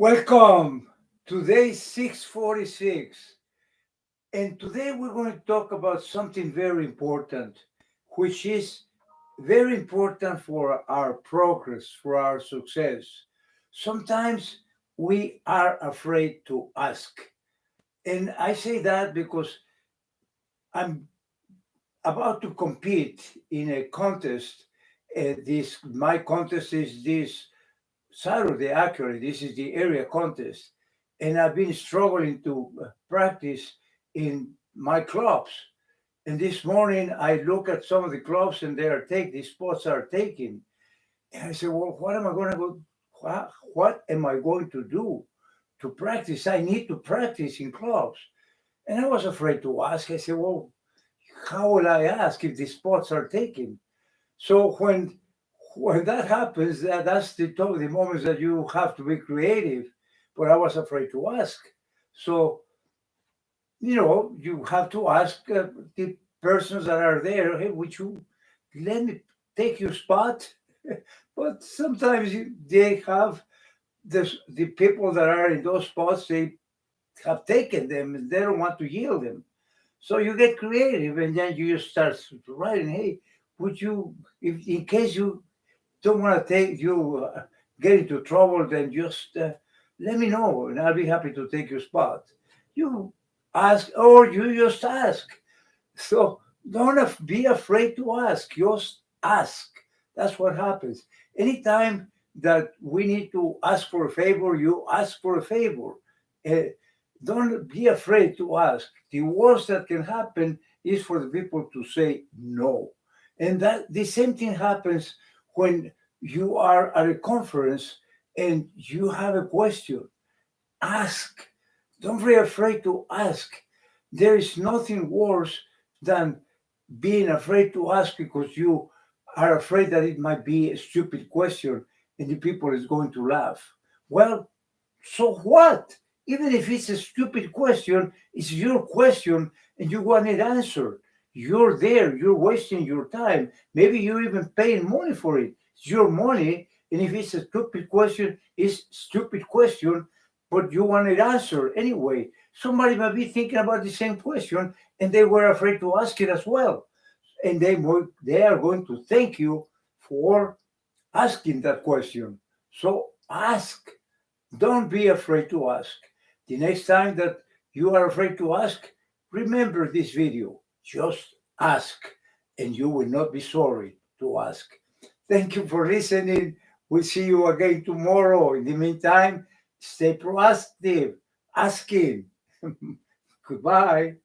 Welcome. Today 6:46, and today we're going to talk about something very important, which is very important for our progress, for our success. Sometimes we are afraid to ask. And I say that because I'm about to compete in a contest. This my contest is this Saturday, actually. This is the area contest. And I've been struggling to practice in my clubs. And this morning I look at some of the clubs and these spots are taken. And I said, well, what am I going to go? What am I going to do to practice? I need to practice in clubs. And I was afraid to ask. I said, well, how will I ask if the spots are taken? So when that happens, that's the moments that you have to be creative. But I was afraid to ask. So you have to ask the persons that are there, hey, would you let me take your spot? But sometimes they have the people that are in those spots, they have taken them and they don't want to yield them. So you get creative and then you just start writing, hey, would you, if in case you don't want to take you get into trouble, then just let me know, and I'll be happy to take your spot. You ask, or you just ask. So don't be afraid to ask. Just ask. That's what happens. Anytime that we need to ask for a favor, you ask for a favor. Uh, don't be afraid to ask. The worst that can happen is for the people to say no. And that the same thing happens when you are at a conference and you have a question. Ask. Don't be afraid to ask. There is nothing worse than being afraid to ask because you are afraid that it might be a stupid question and the people is going to laugh. Well, so what? Even if it's a stupid question, it's your question and you want it answered. You're there, you're wasting your time. Maybe you're even paying money for it. It's your money. And if it's a stupid question, it's stupid question, but you want it answered anyway. Somebody might be thinking about the same question and they were afraid to ask it as well. And they are going to thank you for asking that question. So ask. Don't be afraid to ask. The next time that you are afraid to ask, remember this video. Just ask, and you will not be sorry to ask. Thank you for listening. We'll see you again tomorrow. In the meantime, stay proactive, asking. Goodbye.